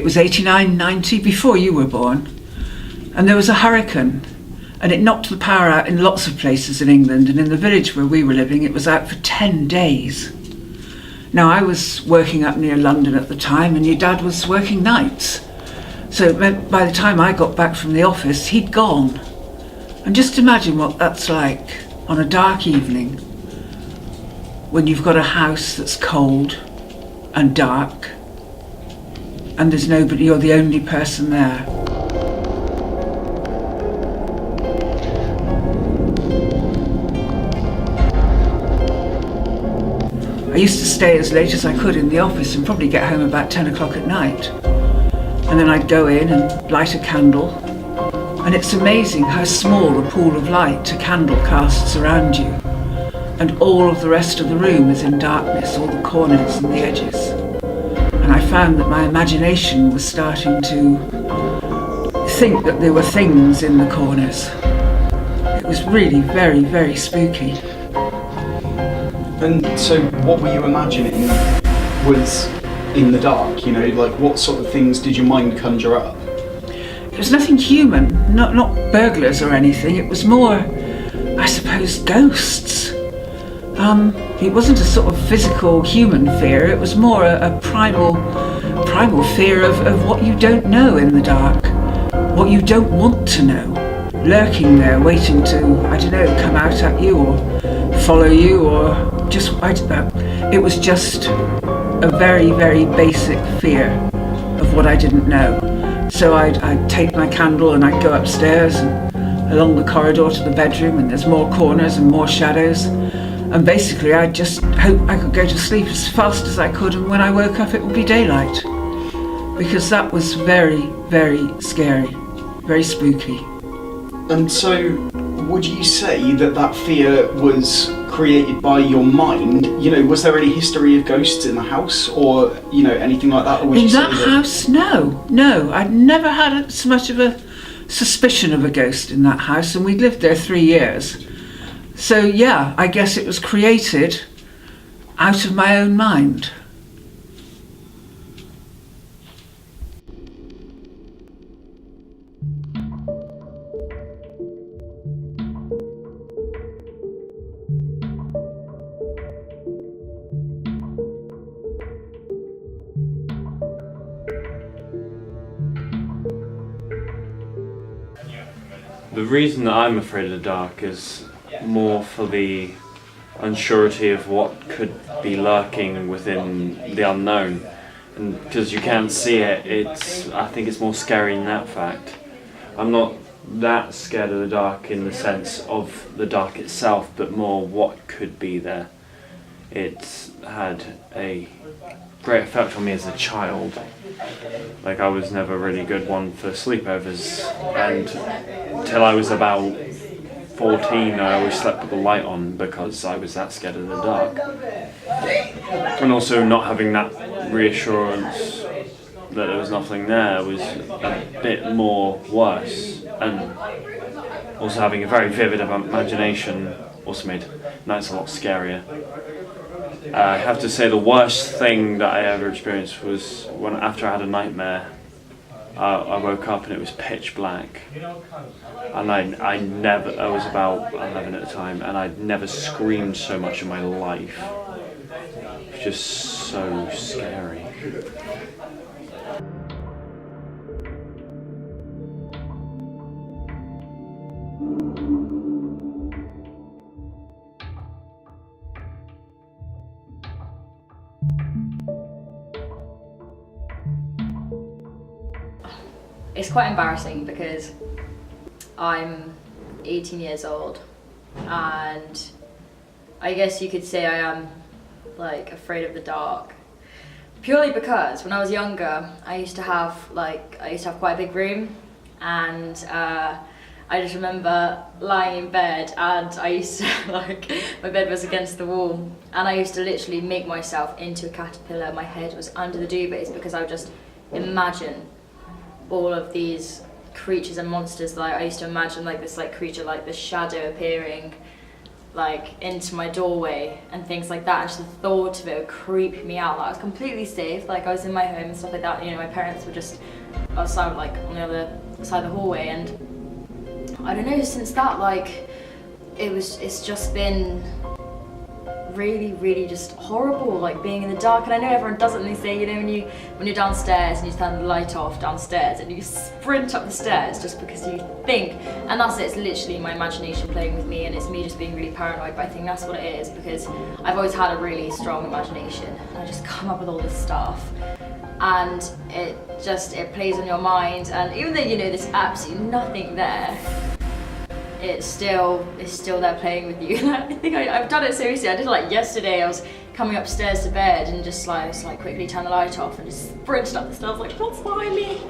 was 89, 90, before you were born, and there was a hurricane, and it knocked the power out in lots of places in England, and in the village where we were living it was out for 10 days. Now I was working up near London at the time, and your dad was working nights, so it meant by the time I got back from the office he'd gone. And just imagine what that's like on a dark evening when you've got a house that's cold and dark and there's nobody, you're the only person there. I used to stay as late as I could in the office and probably get home about 10 o'clock at night. And then I'd go in and light a candle. And it's amazing how small a pool of light a candle casts around you. And all of the rest of the room is in darkness, all the corners and the edges. And I found that my imagination was starting to think that there were things in the corners. It was really very, very spooky. And so what were you imagining was in the dark, you know, like what sort of things did your mind conjure up? It was nothing human, not burglars or anything. It was more, I suppose, ghosts. It wasn't a sort of physical human fear, it was more a primal fear of what you don't know in the dark, what you don't want to know, lurking there waiting to, I don't know, come out at you or follow you or just, it was just a very, very basic fear of what I didn't know. So I'd take my candle and I'd go upstairs and along the corridor to the bedroom, and there's more corners and more shadows. And basically I'd just hope I could go to sleep as fast as I could, and when I woke up it would be daylight. Because that was very, very scary, very spooky. And so would you say that fear was created by your mind? You know, was there any history of ghosts in the house or, you know, anything like that? Or would in you say that house, no. I'd never had so much of a suspicion of a ghost in that house, and we'd lived there 3 years. So yeah, I guess it was created out of my own mind. The reason that I'm afraid of the dark is more for the unsurety of what could be lurking within the unknown, and because you can't see it, I think it's more scary in that fact. I'm not that scared of the dark in the sense of the dark itself, but more what could be there. It's had a great effect on me as a child. Like, I was never a really good one for sleepovers, and till I was about 14 I always slept with the light on because I was that scared of the dark. And also not having that reassurance that there was nothing there was a bit more worse, and also having a very vivid imagination also made nights a lot scarier. I have to say the worst thing that I ever experienced was when, after I had a nightmare, I woke up and it was pitch black, and I was about 11 at the time, and I'd never screamed so much in my life. It was just so scary. It's quite embarrassing because I'm 18 years old, and I guess you could say I am like afraid of the dark, purely because when I was younger I used to have quite a big room, and I just remember lying in bed, and I used to my bed was against the wall, and I used to literally make myself into a caterpillar. My head was under the duvets because I would just imagine all of these creatures and monsters. Like, I used to imagine like this creature, like this shadow appearing like into my doorway and things like that, and just the thought of it would creep me out. Like, I was completely safe, like I was in my home and stuff like that, you know, my parents were just outside, like on the other side of the hallway, and I don't know, since that, like it's just been really just horrible, like being in the dark. And I know everyone does it, and they say, you know, when you're downstairs and you turn the light off downstairs and you sprint up the stairs just because you think, and that's it, it's literally my imagination playing with me, and it's me just being really paranoid. But I think that's what it is, because I've always had a really strong imagination, and I just come up with all this stuff, and it plays on your mind. And even though, you know, there's absolutely nothing there, it's still there playing with you. I think I've done it seriously. I did it like yesterday. I was coming upstairs to bed and just like quickly turn the light off and just sprinted up the stairs like, what's behind me?